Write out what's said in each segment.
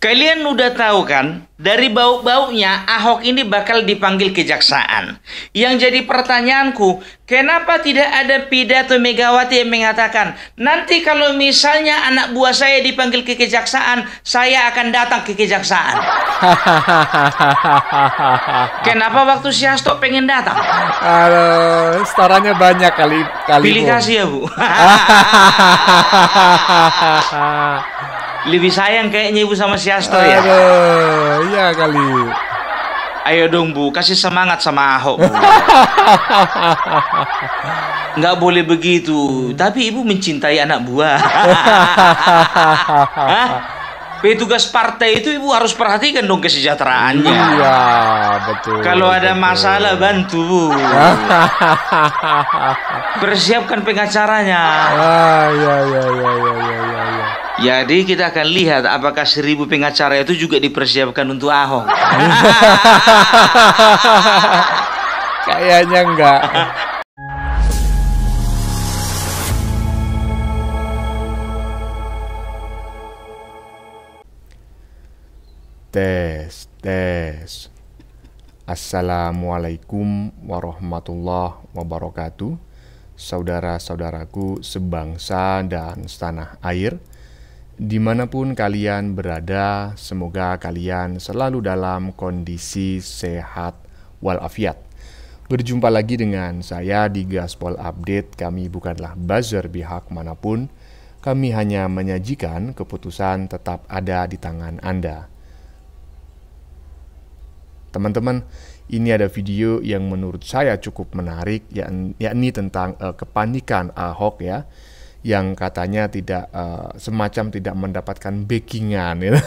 Kalian udah tahu kan, dari bau-baunya Ahok ini bakal dipanggil kejaksaan. Yang jadi pertanyaanku, kenapa tidak ada pidato Megawati yang mengatakan, nanti kalau misalnya anak buah saya dipanggil ke kejaksaan, saya akan datang ke kejaksaan. Kenapa waktu si Hasto pengen datang? Aduh, setorannya banyak kali. Pilih kasih ya, Bu. Lebih sayang kayaknya Ibu sama si Hasto ya. Aduh, iya kali. Ayo dong Bu, kasih semangat sama Ahok Bu. Nggak boleh begitu. Tapi Ibu mencintai anak buah. Hah? Petugas partai itu Ibu harus perhatikan dong kesejahteraannya. Iya, betul. Kalau ada masalah bantu Bu. Persiapkan pengacaranya. Iya. Jadi kita akan lihat apakah 1000 pengacara itu juga dipersiapkan untuk Ahok. Kayaknya enggak. Tes. Assalamualaikum warahmatullahi wabarakatuh. Saudara-saudaraku sebangsa dan setanah air, dimanapun kalian berada, semoga kalian selalu dalam kondisi sehat walafiat. Berjumpa lagi dengan saya di Gaspol Update. Kami bukanlah buzzer pihak manapun. Kami hanya menyajikan keputusan tetap ada di tangan Anda. Teman-teman, ini ada video yang menurut saya cukup menarik, yakni tentang kepanikan Ahok ya, yang katanya tidak semacam tidak mendapatkan backingan.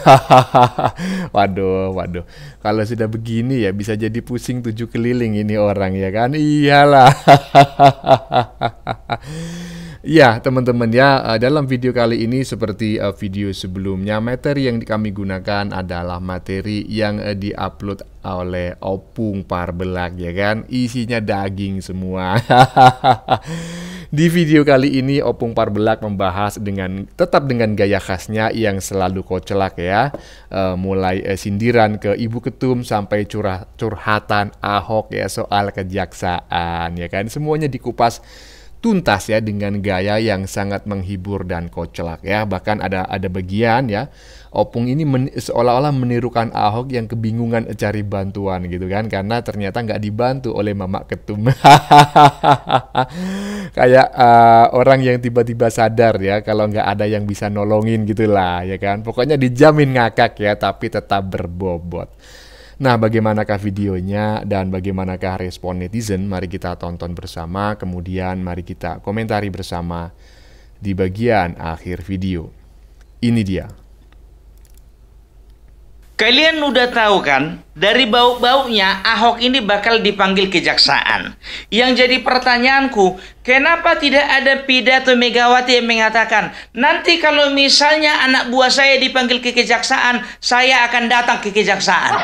Waduh. Kalau sudah begini ya bisa jadi pusing 7 keliling ini orang ya kan? Iyalah. Ya teman-teman ya, dalam video kali ini seperti video sebelumnya, materi yang kami gunakan adalah materi yang diupload oleh Opung Parbelak ya kan, isinya daging semua. Di video kali ini Opung Parbelak membahas tetap dengan gaya khasnya yang selalu koclak ya, mulai sindiran ke Ibu Ketum sampai curhatan Ahok ya soal kejaksaan ya kan, semuanya dikupas tuntas ya dengan gaya yang sangat menghibur dan koclak ya. Bahkan ada bagian ya, Opung ini seolah-olah menirukan Ahok yang kebingungan cari bantuan gitu kan, karena ternyata nggak dibantu oleh Mamak Ketum. Kayak orang yang tiba-tiba sadar ya kalau nggak ada yang bisa nolongin gitulah ya kan. Pokoknya dijamin ngakak ya, tapi tetap berbobot. Nah, bagaimanakah videonya dan bagaimanakah respon netizen? Mari kita tonton bersama, kemudian mari kita komentari bersama di bagian akhir video. Ini dia. Kalian udah tahu kan, dari bau-baunya Ahok ini bakal dipanggil kejaksaan. Yang jadi pertanyaanku, kenapa tidak ada pidato Megawati yang mengatakan, nanti kalau misalnya anak buah saya dipanggil ke kejaksaan, saya akan datang ke kejaksaan.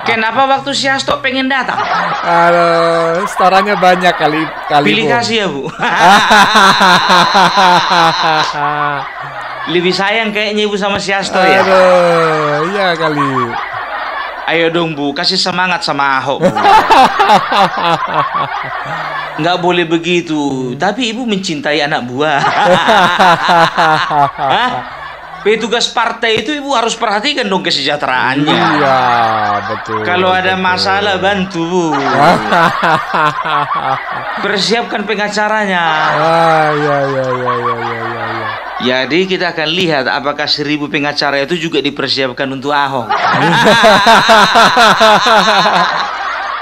Kenapa waktu si Hasto pengen datang? Aduh, setorannya banyak kali. Pilih kasih ya Bu. Lebih sayang kayaknya Ibu sama si Hasto ya. Aduh, iya kali. Ayo dong Bu, kasih semangat sama Ahok Bu. Nggak boleh begitu. Tapi Ibu mencintai anak buah. Hah? Petugas partai itu Ibu harus perhatikan dong kesejahteraannya. Iya, betul. Kalau ada masalah bantu Bu. Persiapkan pengacaranya. Iya. Jadi kita akan lihat apakah 1000 pengacara itu juga dipersiapkan untuk Ahok.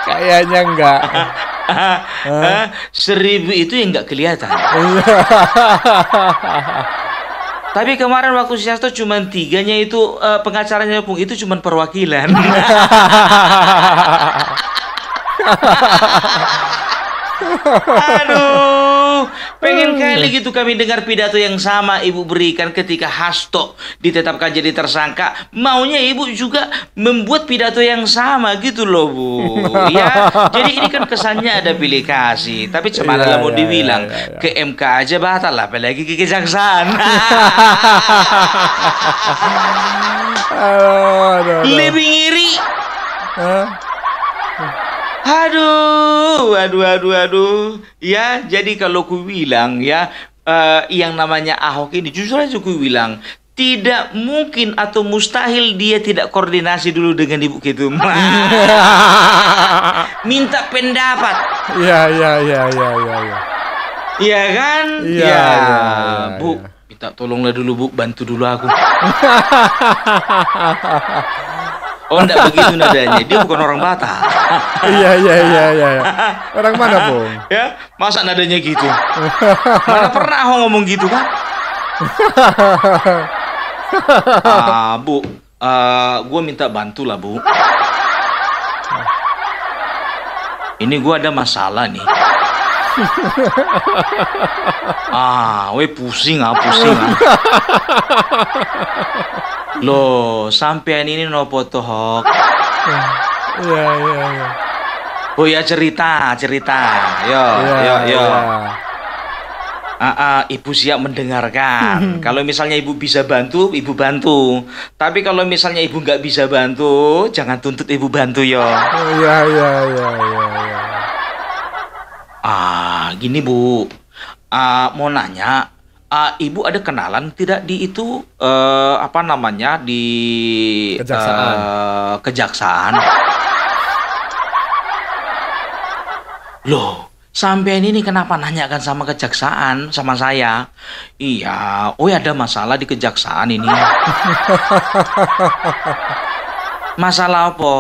Kayaknya enggak. 1000 itu yang nggak kelihatan. Tapi kemarin waktu si Hasto cuma 3-nya itu pengacaranya Opung itu cuma perwakilan. Aduh. Aduh, pengen kali gitu kami dengar pidato yang sama Ibu berikan ketika Hasto ditetapkan jadi tersangka. Maunya Ibu juga membuat pidato yang sama gitu loh, Bu. Ya, jadi ini kan kesannya ada pilih kasih. Tapi cemana mau dibilang ke MK aja batal, apalagi ke kejaksaan. Lebih ngiri. Aduh. Ya, jadi kalau ku bilang ya, yang namanya Ahok ini justru aja ku bilang tidak mungkin atau mustahil dia tidak koordinasi dulu dengan Ibu Ketum. Minta pendapat. Iya. Iya kan? Iya. Bu, minta tolonglah dulu Bu, bantu dulu aku. Oh, enggak begitu nadanya. Dia bukan orang Batak. Iya. Orang mana, Bung? Ya, masa nadanya gitu? Mana pernah Ahok ngomong gitu kan? Bu, gue minta bantu lah, Bu. Ini gue ada masalah nih. Pusing. Loh, sampean ini nopo toh, Hok? Iya. Oh ya, cerita. Yo. Ibu siap mendengarkan. Kalau misalnya Ibu bisa bantu, Ibu bantu. Tapi kalau misalnya Ibu nggak bisa bantu, jangan tuntut Ibu bantu yo. Iya. Gini Bu, mau nanya. Ibu ada kenalan tidak di itu di kejaksaan? Loh, sampean ini kenapa nanyakan sama kejaksaan sama saya? Iya, ada masalah di kejaksaan ini. Masalah apa?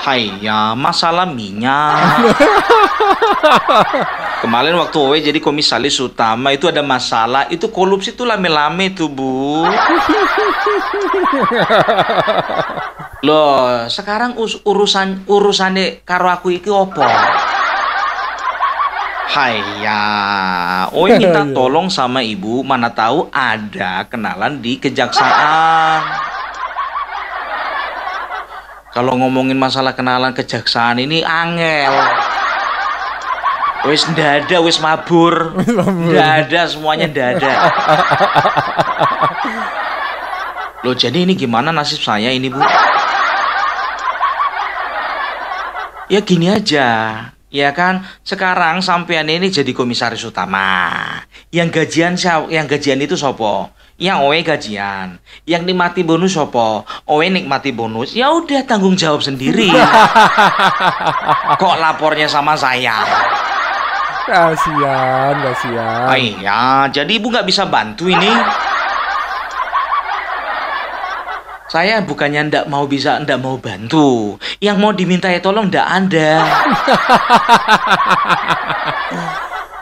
Haiya, masalah minyak. Kemarin waktu Owe jadi komisaris utama itu ada masalah, itu korupsi itu lame-lame tuh, Bu. Loh, sekarang urusannya karo aku iki opo? Haiya, Owe minta tolong sama Ibu, mana tahu ada kenalan di kejaksaan. Kalau ngomongin masalah kenalan kejaksaan ini angel. Wis ndada, wis mabur. Ndada, semuanya ndada. Loh, jadi ini gimana nasib saya ini, Bu? Ya gini aja. Ya kan, sekarang sampean ini jadi komisaris utama. Yang gajian itu sopo? Yang Owe gajian. Yang nikmati bonus sopo? Owe nikmati bonus. Ya udah, tanggung jawab sendiri. Kok lapornya sama saya? Kasian. Iya, jadi Ibu nggak bisa bantu ini. Saya bukannya ndak mau bantu. Yang mau dimintai tolong ndak ada.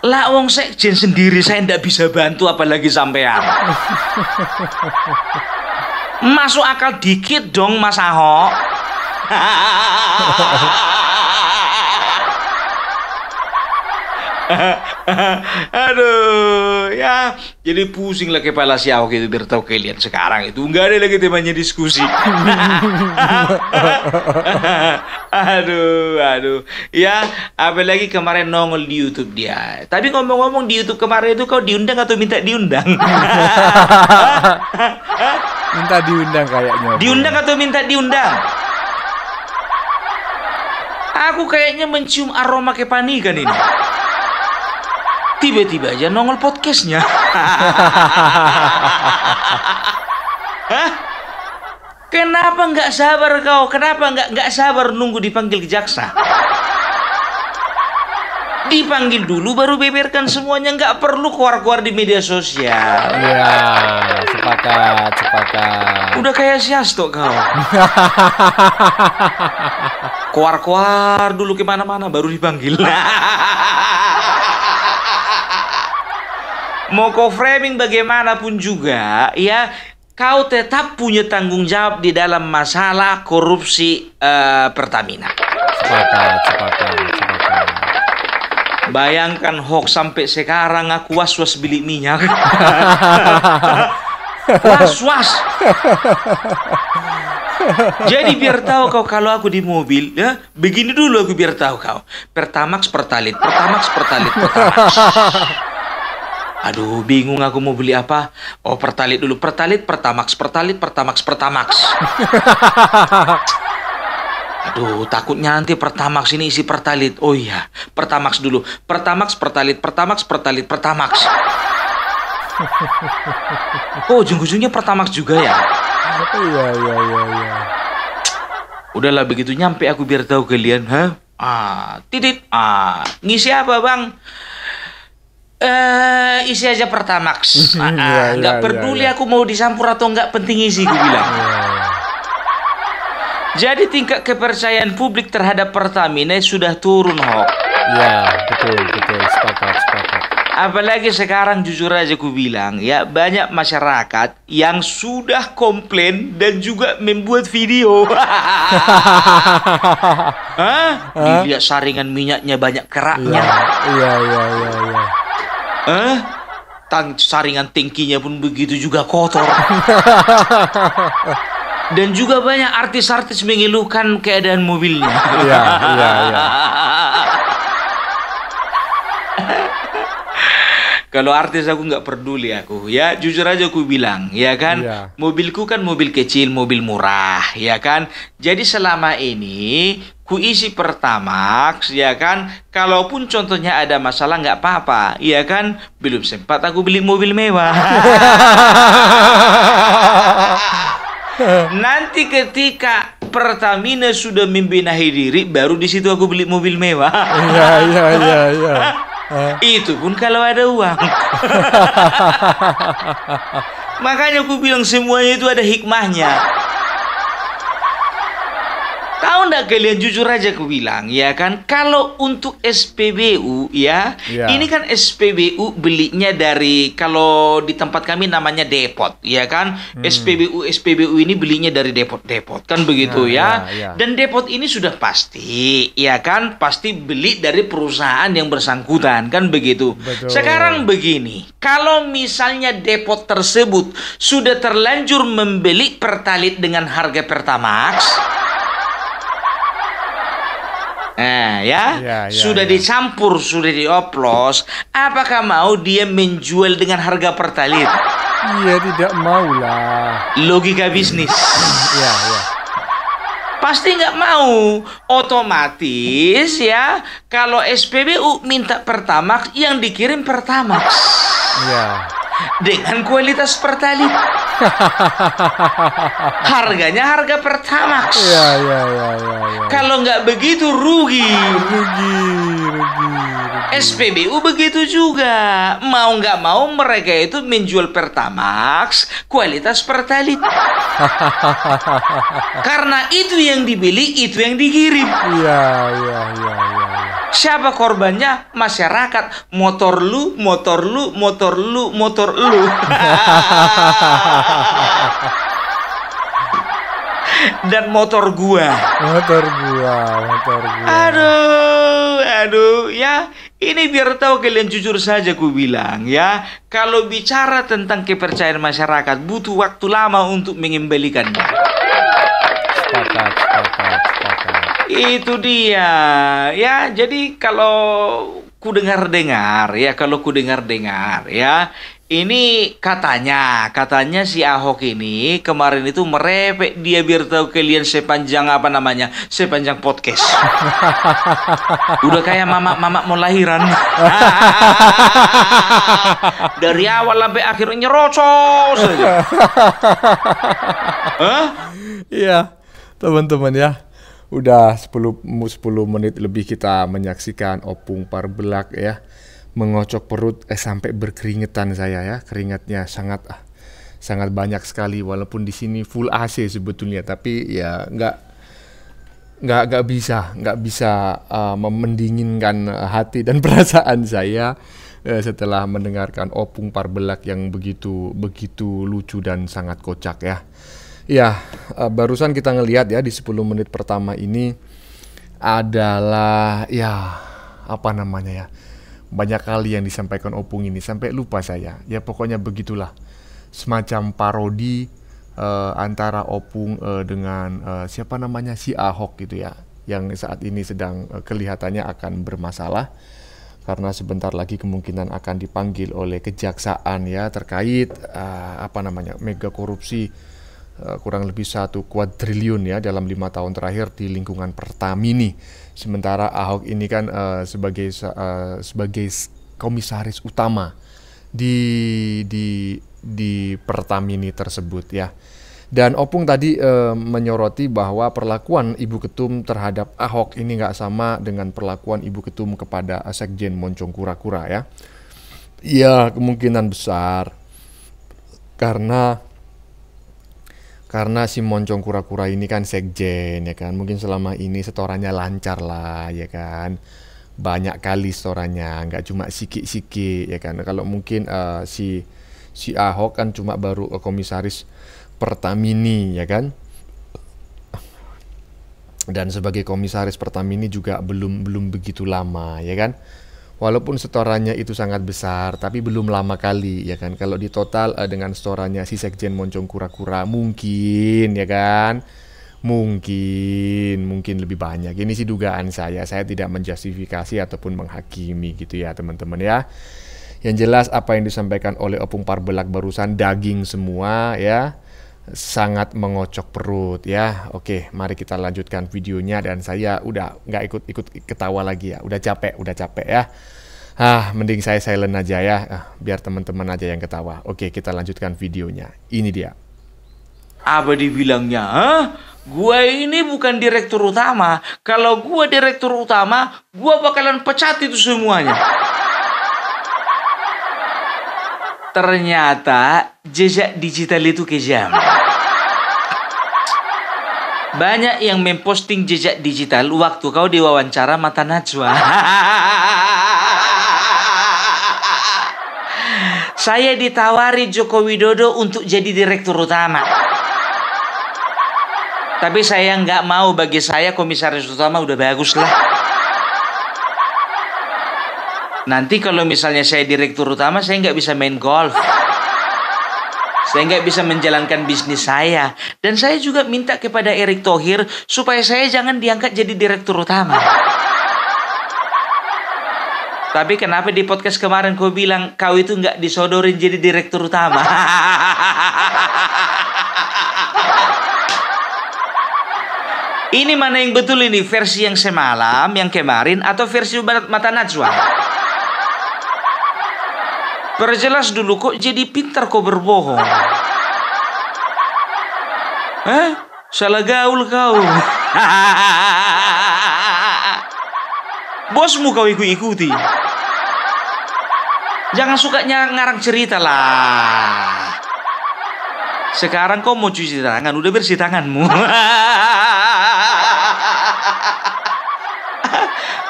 Lah wong sekjen sendiri saya ndak bisa bantu, apalagi sampean. Masuk akal dikit dong, Mas Ahok. Aduh, ya jadi pusing lah kepala si Ahok itu, biar tahu kalian sekarang itu nggak ada lagi temanya diskusi. Aduh, ya apalagi kemarin nongol di YouTube dia. Tapi ngomong-ngomong di YouTube kemarin itu kau diundang atau minta diundang? Minta diundang kayaknya. Diundang atau minta diundang? Aku kayaknya mencium aroma kepanikan ini. Tiba-tiba aja nongol podcastnya. Hah? Kenapa nggak sabar kau? Kenapa nggak sabar nunggu dipanggil jaksa? Dipanggil dulu baru beberkan semuanya, nggak perlu keluar-keluar di media sosial. Iya, sepakat. Udah kayak si Hasto kau. Keluar-keluar dulu kemana-mana baru dipanggil. Mau kau framing bagaimanapun juga, ya kau tetap punya tanggung jawab di dalam masalah korupsi Pertamina. Sepakat. Bayangkan hoax sampai sekarang aku was-was beli minyak. Was-was. Jadi biar tahu kau kalau aku di mobil, ya, begini dulu aku biar tahu kau. Pertamax, Pertalite, Pertamax, Pertalite, Pertamax. Aduh, bingung aku mau beli apa. Oh, Pertalite dulu, Pertalite, Pertamax, Pertalite, Pertamax, Pertamax. Aduh, takutnya nanti Pertamax ini isi Pertalite. Oh iya, Pertamax dulu. Pertamax, Pertalite, Pertamax, Pertalite, Pertamax. Oh, ujung-ujungnya Pertamax juga ya? Iya. Udahlah, begitu nyampe aku biar tahu kalian, ha? Titit. Ngisi apa, Bang? Isi aja Pertamax. Nggak peduli aku mau disampur atau nggak, penting isi, gue bilang. Jadi tingkat kepercayaan publik terhadap Pertamina sudah turun, Hok. Ya, betul, sepakat. Apalagi sekarang jujur aja ku bilang, ya, banyak masyarakat yang sudah komplain dan juga membuat video. Dilihat saringan minyaknya banyak keraknya. Iya. Saringan tangkinya pun begitu juga kotor. Dan juga banyak artis-artis mengeluhkan keadaan mobilnya. Iya. Kalau artis aku nggak peduli aku, ya jujur aja aku bilang, ya kan, mobilku kan mobil kecil, mobil murah, ya kan. Jadi selama ini ku isi Pertamax, ya kan. Kalaupun contohnya ada masalah nggak apa-apa, ya kan. Belum sempat aku beli mobil mewah. Nanti ketika Pertamina sudah membenahi diri, baru di situ aku beli mobil mewah. Iya. Itu pun kalau ada uang. Makanya aku bilang semuanya itu ada hikmahnya. Tahu nggak kalian, jujur aja aku bilang, ya kan, kalau untuk SPBU, ya, ini kan SPBU belinya dari, kalau di tempat kami namanya depot, ya kan. SPBU ini belinya dari depot, kan begitu, ya. Dan depot ini sudah pasti, ya kan, pasti beli dari perusahaan yang bersangkutan, kan begitu. Betul. Sekarang begini, kalau misalnya depot tersebut sudah terlanjur membeli Pertalite dengan harga Pertamax, sudah dicampur, sudah dioplos, apakah mau dia menjual dengan harga Pertalite? Iya, tidak mau lah. Logika bisnis. Iya. Pasti nggak mau. Otomatis, ya, kalau SPBU minta Pertamax, yang dikirim Pertamax. Iya. Dengan kualitas Pertalite. Harganya harga Pertamax. Iya. Kalau nggak begitu rugi. SPBU begitu juga. Mau nggak mau mereka itu menjual Pertamax kualitas Pertalite. Karena itu yang dibeli, itu yang dikirim. Iya. Siapa korbannya? Masyarakat. Motor lu. Dan motor gua. Aduh, ya. Ini biar tahu kalian, jujur saja ku bilang, ya. Kalau bicara tentang kepercayaan masyarakat, butuh waktu lama untuk mengembalikannya. Sepakat. Itu dia, ya. Jadi kalau ku dengar-dengar, ya, ini katanya si Ahok ini kemarin itu merepek dia biar tahu kalian sepanjang podcast. Udah kayak mama mau lahiran. Dari awal sampai akhirnya nyerocos saja. Iya, teman-teman, ya. Udah 10 menit lebih kita menyaksikan Opung Parbelak, ya. Mengocok perut sampai berkeringetan saya, ya. Keringatnya sangat banyak sekali, walaupun di sini full AC sebetulnya, tapi ya nggak bisa mendinginkan hati dan perasaan saya setelah mendengarkan Opung Parbelak yang begitu lucu dan sangat kocak, ya. Ya, barusan kita ngelihat, ya, di 10 menit pertama ini adalah, ya, apa namanya, ya, Banyak kali yang disampaikan Opung ini sampai lupa saya. Ya pokoknya begitulah. Semacam parodi antara Opung dengan siapa namanya, si Ahok gitu ya, yang saat ini sedang kelihatannya akan bermasalah karena sebentar lagi kemungkinan akan dipanggil oleh kejaksaan ya terkait mega korupsi kurang lebih 1 kuadriliun ya dalam 5 tahun terakhir di lingkungan Pertamini. Sementara Ahok ini kan sebagai komisaris utama di Pertamini tersebut ya. Dan Opung tadi menyoroti bahwa perlakuan Ibu Ketum terhadap Ahok ini nggak sama dengan perlakuan Ibu Ketum kepada Sekjen Moncong Kura-Kura ya. Ya kemungkinan besar karena si Moncong Kura-Kura ini kan sekjen ya kan, mungkin selama ini setorannya lancar lah ya kan, banyak kali setorannya, nggak cuma sikik-sikik ya kan. Kalau mungkin si Ahok kan cuma baru komisaris Pertamini ya kan, dan sebagai komisaris Pertamini juga belum begitu lama ya kan. Walaupun setorannya itu sangat besar, tapi belum lama kali ya kan. Kalau di total dengan setorannya si Sekjen Moncong Kura-Kura mungkin ya kan, mungkin lebih banyak. Ini sih dugaan saya tidak menjustifikasi ataupun menghakimi gitu ya teman-teman ya. Yang jelas apa yang disampaikan oleh Opung Parbelak barusan daging semua ya, sangat mengocok perut ya. Oke, mari kita lanjutkan videonya, dan saya udah nggak ikut ketawa lagi ya, udah capek ya. Mending saya silent aja ya, biar teman-teman aja yang ketawa. Oke, kita lanjutkan videonya. Ini dia. Apa dibilangnya? Gua ini bukan direktur utama. Kalau gua direktur utama, gua bakalan pecat itu semuanya. Ternyata jejak digital itu kejam. Banyak yang memposting jejak digital waktu kau diwawancara Mata Najwa. Saya ditawari Joko Widodo untuk jadi direktur utama. Tapi saya nggak mau, bagi saya komisaris utama udah bagus lah. Nanti kalau misalnya saya direktur utama, saya nggak bisa main golf. Saya nggak bisa menjalankan bisnis saya. Dan saya juga minta kepada Erick Thohir supaya saya jangan diangkat jadi direktur utama. Tapi kenapa di podcast kemarin kau bilang kau itu nggak disodorin jadi direktur utama? Ini mana yang betul ini? Versi yang semalam, yang kemarin, atau versi Mata Najwa? Perjelas dulu, kok jadi pintar kau berbohong? Salah gaul kau. Bosmu kau ikuti. Jangan suka ngarang cerita lah. Sekarang kau mau cuci tangan, udah bersih tanganmu.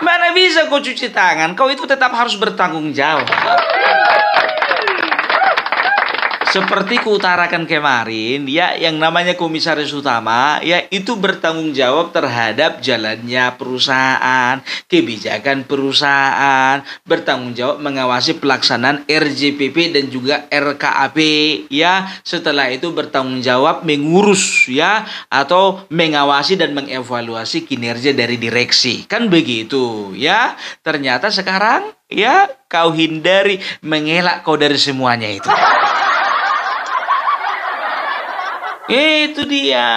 Mana bisa kau cuci tangan? Kau itu tetap harus bertanggung jawab. Seperti kuutarakan kemarin, ya, yang namanya komisaris utama, ya, itu bertanggung jawab terhadap jalannya perusahaan, kebijakan perusahaan, bertanggung jawab mengawasi pelaksanaan RJPP dan juga RKAP, ya. Setelah itu bertanggung jawab mengurus, ya, atau mengawasi dan mengevaluasi kinerja dari direksi. Kan begitu, ya. Ternyata sekarang, ya, kau hindari, mengelak kau dari semuanya itu. Itu dia,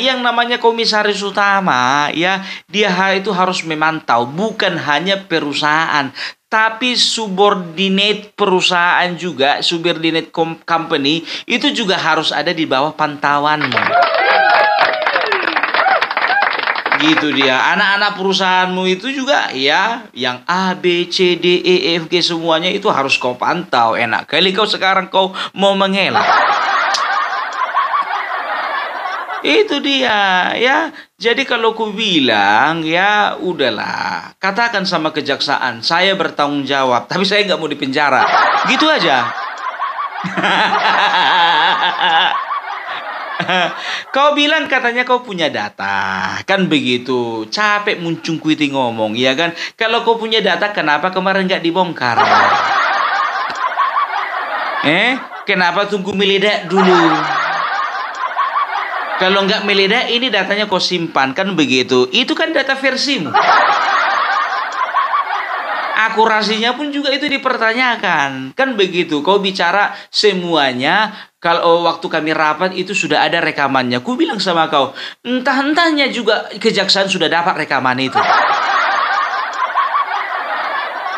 yang namanya komisaris utama, ya, dia itu harus memantau bukan hanya perusahaan, tapi subordinate perusahaan juga, subordinate company itu juga harus ada di bawah pantauanmu. Gitu dia, anak-anak perusahaanmu itu juga, ya, yang A, B, C, D, E, F, G semuanya itu harus kau pantau. Enak kali kau sekarang kau mau mengelak. Itu dia, ya. Jadi kalau ku bilang, ya udahlah, katakan sama kejaksaan, saya bertanggung jawab, tapi saya nggak mau dipenjara. Gitu aja. Kau bilang katanya kau punya data, kan begitu. Capek muncungkuiti ngomong, ya kan? Kalau kau punya data, kenapa kemarin nggak dibongkar? Kenapa tunggu meledak dulu? Kalau nggak meledak, ini datanya kau simpan, kan begitu. Itu kan data versimu. Akurasinya pun juga itu dipertanyakan, kan begitu. Kau bicara semuanya, kalau waktu kami rapat itu sudah ada rekamannya. Ku bilang sama kau, entah-entahnya juga kejaksaan sudah dapat rekaman itu.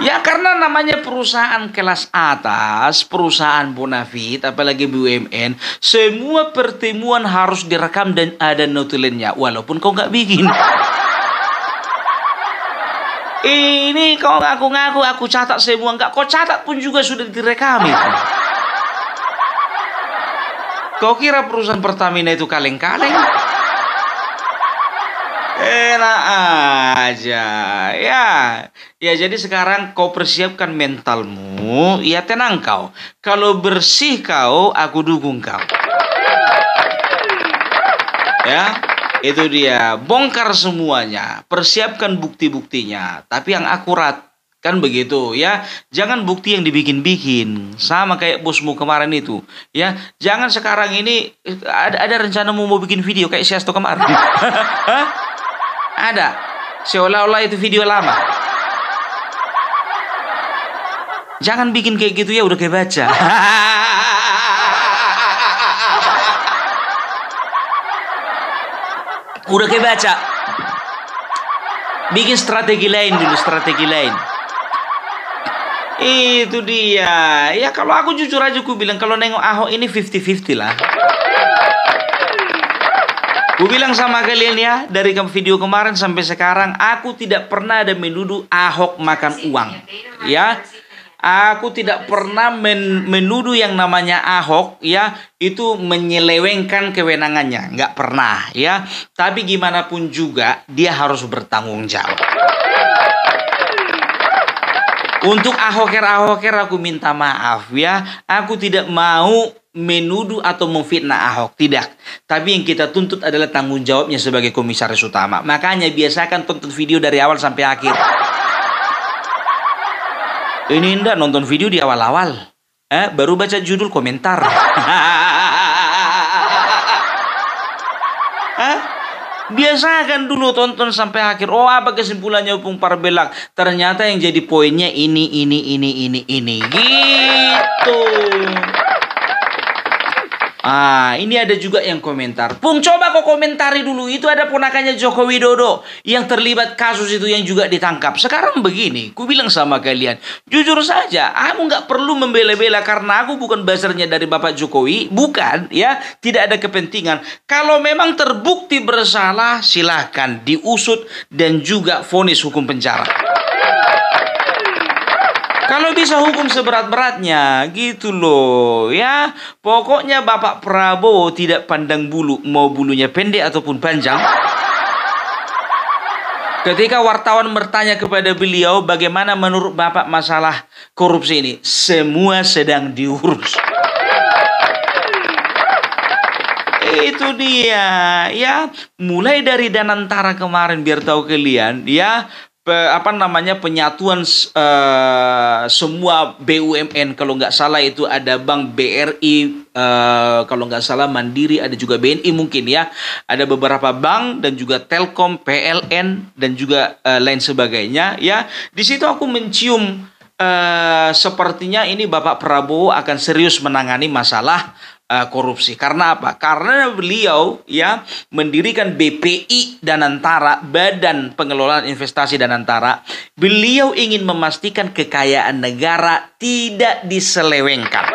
Ya karena namanya perusahaan kelas atas, perusahaan bonafit, apalagi BUMN, semua pertemuan harus direkam dan ada notulennya, walaupun kau nggak bikin. Ini kau ngaku-ngaku aku catat semua, nggak kau catat pun juga sudah direkam itu. Kau kira perusahaan Pertamina itu kaleng-kaleng? Enak aja, ya. Ya jadi sekarang kau persiapkan mentalmu, ya tenang kau. Kalau bersih kau, aku dukung kau. Ya, itu dia. Bongkar semuanya, persiapkan bukti-buktinya, tapi yang akurat. Kan begitu ya. Jangan bukti yang dibikin-bikin. Sama kayak bosmu kemarin itu. Ya, jangan sekarang ini ada rencana mau bikin video kayak si Asto kemarin. Hah? Ada. Seolah-olah itu video lama. Jangan bikin kayak gitu ya, udah kayak baca. Udah kayak baca. Bikin strategi lain dulu, strategi lain. Itu dia. Ya kalau aku jujur aja ku bilang kalau nengok Ahok ini 50-50 lah. Ku bilang sama kalian ya, dari video kemarin sampai sekarang aku tidak pernah ada menuduh Ahok makan uang. Ya. Aku tidak pernah menuduh yang namanya Ahok ya itu menyelewengkan kewenangannya, nggak pernah ya. Tapi gimana pun juga dia harus bertanggung jawab. Untuk ahoker aku minta maaf ya. Aku tidak mau menuduh atau memfitnah Ahok, tidak. Tapi yang kita tuntut adalah tanggung jawabnya sebagai komisaris utama. Makanya biasakan tonton video dari awal sampai akhir. Ini indah nonton video di awal-awal. Baru baca judul komentar. Biasakan dulu tonton sampai akhir. Oh, apa kesimpulannya Opung Parbelak? Ternyata yang jadi poinnya ini. Gitu. Ini ada juga yang komentar. Pung, coba kau komentari dulu. Itu ada ponakannya Joko Widodo yang terlibat kasus itu yang juga ditangkap. Sekarang begini, ku bilang sama kalian, jujur saja, aku nggak perlu membela-bela karena aku bukan buzzernya dari Bapak Jokowi, bukan, ya, tidak ada kepentingan. Kalau memang terbukti bersalah, silahkan diusut dan juga vonis hukum penjara. Kalau bisa hukum seberat-beratnya, gitu loh, ya. Pokoknya Bapak Prabowo tidak pandang bulu, mau bulunya pendek ataupun panjang. Ketika wartawan bertanya kepada beliau, bagaimana menurut Bapak masalah korupsi ini? Semua sedang diurus. Itu dia, ya. Mulai dari Danantara kemarin, biar tahu kalian, ya. Penyatuan semua BUMN, kalau nggak salah itu ada Bank BRI, kalau nggak salah Mandiri, ada juga BNI mungkin ya, ada beberapa bank dan juga Telkom, PLN dan juga lain sebagainya ya. Di situ aku mencium sepertinya ini Bapak Prabowo akan serius menangani masalah korupsi. Karena apa? Karena beliau ya mendirikan BPI Danantara, Badan Pengelolaan Investasi Danantara. Beliau ingin memastikan kekayaan negara tidak diselewengkan.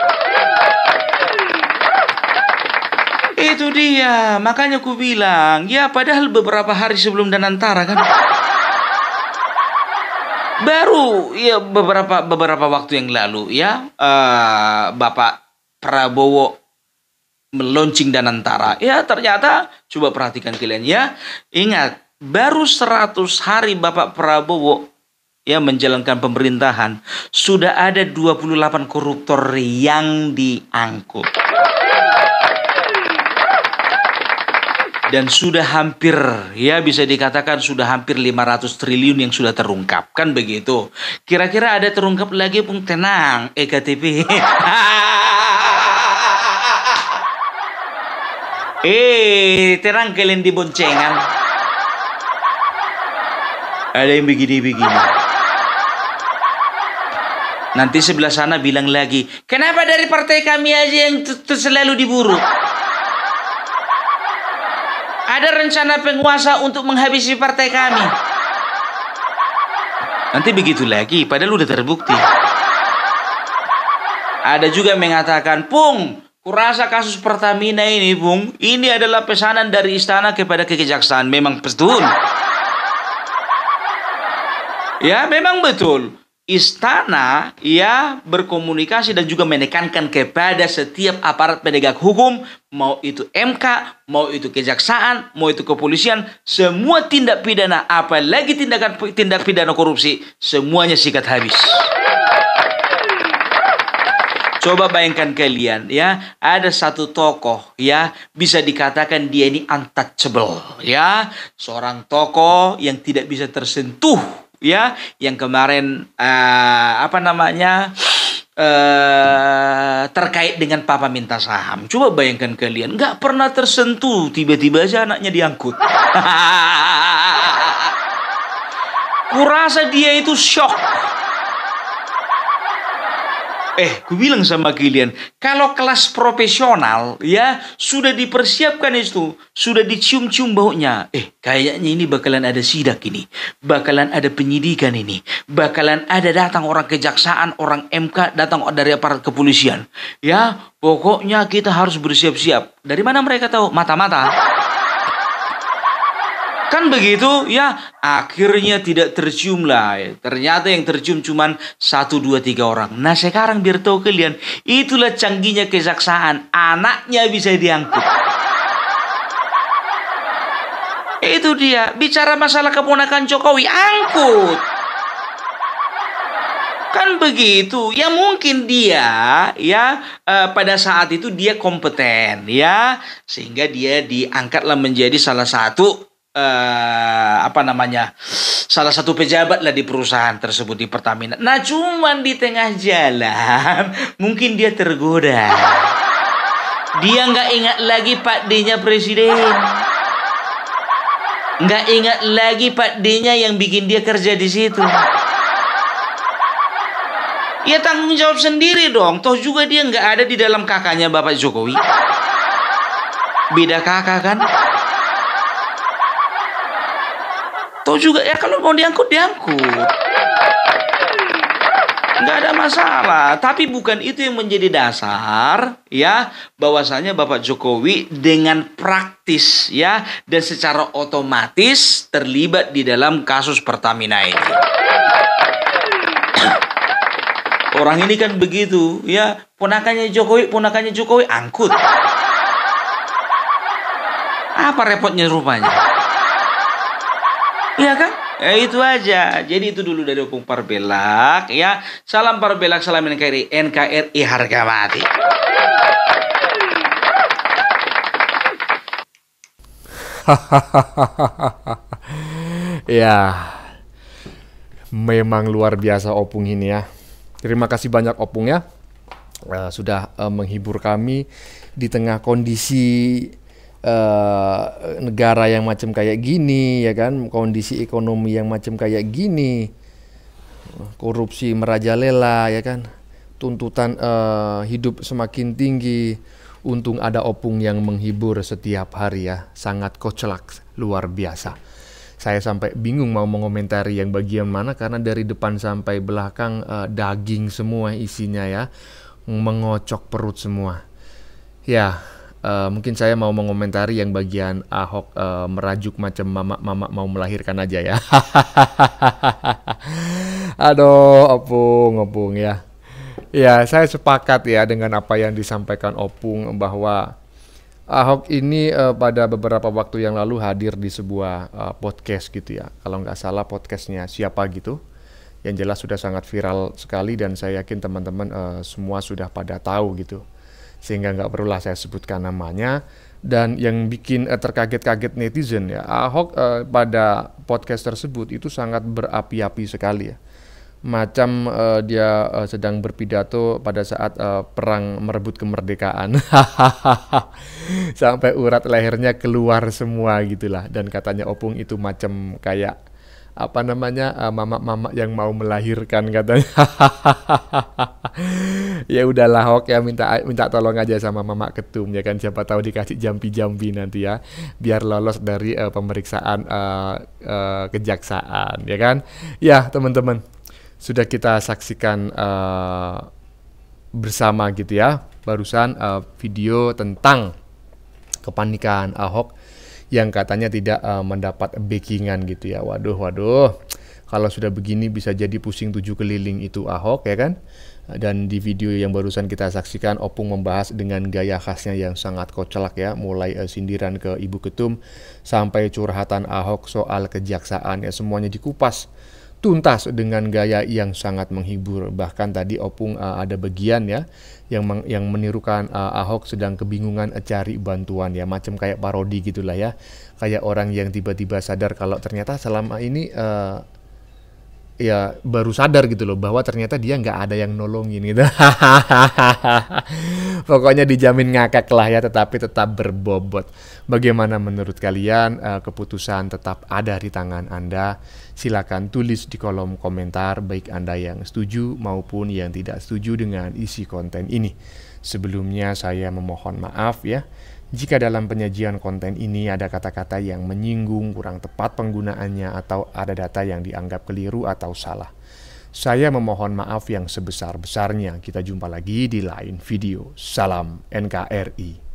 Itu dia. Makanya aku bilang, ya padahal beberapa hari sebelum Danantara kan. Baru ya beberapa waktu yang lalu ya Bapak Prabowo meluncing Danantara. Ya ternyata coba perhatikan kalian ya. Ingat, baru 100 hari Bapak Prabowo ya menjalankan pemerintahan, sudah ada 28 koruptor yang diangkut. Dan sudah hampir, ya bisa dikatakan sudah hampir 500 triliun yang sudah terungkap. Kan begitu. Kira-kira ada terungkap lagi, Pung? Tenang, EKTP. Tenang kalian di boncengan. Ada yang begini-begini. Nanti sebelah sana bilang lagi, kenapa dari partai kami aja yang selalu diburu? Ada rencana penguasa untuk menghabisi partai kami. Nanti begitu lagi, padahal udah terbukti. Ada juga yang mengatakan, Pung, kurasa kasus Pertamina ini, Pung, ini adalah pesanan dari istana kepada kejaksaan. Memang betul. Ya, memang betul. Istana ya berkomunikasi dan juga menekankan kepada setiap aparat penegak hukum, mau itu MK, mau itu kejaksaan, mau itu kepolisian, semua tindak pidana, apalagi tindak pidana korupsi, semuanya sikat habis. Coba bayangkan kalian ya, ada satu tokoh ya, bisa dikatakan dia ini untouchable ya, seorang tokoh yang tidak bisa tersentuh ya, yang kemarin terkait dengan papa minta saham. Coba bayangkan kalian, nggak pernah tersentuh, tiba-tiba aja anaknya diangkut. Kurasa dia itu shock. Ku bilang sama kalian, kalau kelas profesional ya sudah dipersiapkan itu, sudah dicium-cium baunya. Kayaknya ini bakalan ada sidak ini, bakalan ada penyidikan ini, bakalan ada datang orang kejaksaan, orang MK, datang dari aparat kepolisian. Ya, pokoknya kita harus bersiap-siap. Dari mana mereka tahu? Mata-mata. Kan begitu ya, akhirnya tidak tercium lah. Ternyata yang tercium cuman 1, 2, 3 orang. Nah sekarang biar tahu kalian, itulah canggihnya kejaksaan. Anaknya bisa diangkut. Itu dia, bicara masalah keponakan Jokowi, angkut. Kan begitu. Ya mungkin dia ya pada saat itu dia kompeten ya, sehingga dia diangkatlah menjadi salah satu salah satu pejabat lah di perusahaan tersebut, di Pertamina. Nah cuman di tengah jalan mungkin dia tergoda. Dia nggak ingat lagi Pak D-nya presiden, nggak ingat lagi Pak D-nya yang bikin dia kerja di situ. Ya tanggung jawab sendiri dong. Toh juga dia nggak ada di dalam kakaknya Bapak Jokowi. Beda kakak kan. Toh juga ya kalau mau diangkut. Nggak ada masalah. Tapi bukan itu yang menjadi dasar ya, bahwasanya Bapak Jokowi dengan praktis ya dan secara otomatis terlibat di dalam kasus Pertamina ini. Orang ini kan begitu ya, ponakannya Jokowi angkut. Apa repotnya rupanya? Iya kan? Ya itu aja. Jadi itu dulu dari Opung Parbelak ya. Salam Parbelak, salam NKRI harga mati. Ya, memang luar biasa Opung ini ya. Terima kasih banyak Opung ya, sudah menghibur kami di tengah kondisi negara yang macam kayak gini ya kan, kondisi ekonomi yang macam kayak gini, korupsi merajalela ya kan, tuntutan hidup semakin tinggi. Untung ada Opung yang menghibur setiap hari ya, sangat kocak, luar biasa. Saya sampai bingung mau mengomentari yang bagian mana, karena dari depan sampai belakang daging semua isinya ya, mengocok perut semua. Ya, mungkin saya mau mengomentari yang bagian Ahok merajuk macam mama mau melahirkan aja ya. Aduh, Opung ya. Ya, saya sepakat ya dengan apa yang disampaikan Opung, bahwa Ahok ini pada beberapa waktu yang lalu hadir di sebuah podcast gitu ya. Kalau nggak salah podcastnya siapa gitu. Yang jelas sudah sangat viral sekali, dan saya yakin teman-teman semua sudah pada tahu gitu. Sehingga nggak perlulah saya sebutkan namanya. Dan yang bikin terkaget-kaget netizen ya, Ahok pada podcast tersebut itu sangat berapi-api sekali ya. Macam dia sedang berpidato pada saat perang merebut kemerdekaan. Sampai urat lehernya keluar semua gitulah. Dan katanya Opung itu macam kayak apa namanya, mama-mama yang mau melahirkan katanya. Ya udahlah, Hok ya, minta tolong aja sama Mama Ketum ya kan, siapa tahu dikasih jampi-jampi nanti ya, biar lolos dari pemeriksaan kejaksaan ya kan. Ya teman-teman, sudah kita saksikan bersama gitu ya barusan video tentang kepanikan Ahok yang katanya tidak mendapat backingan gitu ya. Waduh, kalau sudah begini bisa jadi pusing 7 keliling itu Ahok ya kan. Dan di video yang barusan kita saksikan, Opung membahas dengan gaya khasnya yang sangat kocak ya, mulai sindiran ke Ibu Ketum sampai curhatan Ahok soal kejaksaan ya, semuanya dikupas tuntas dengan gaya yang sangat menghibur. Bahkan tadi Opung ada bagian ya yang menirukan Ahok sedang kebingungan cari bantuan ya, macam kayak parodi gitulah ya, kayak orang yang tiba-tiba sadar kalau ternyata selama ini ya baru sadar gitu loh bahwa ternyata dia nggak ada yang nolongin gitu. Pokoknya dijamin ngakak lah ya, tetapi tetap berbobot. Bagaimana menurut kalian? Keputusan tetap ada di tangan Anda. Silakan tulis di kolom komentar, baik Anda yang setuju maupun yang tidak setuju dengan isi konten ini. Sebelumnya saya memohon maaf ya jika dalam penyajian konten ini ada kata-kata yang menyinggung, kurang tepat penggunaannya, atau ada data yang dianggap keliru atau salah. Saya memohon maaf yang sebesar-besarnya. Kita jumpa lagi di lain video. Salam NKRI.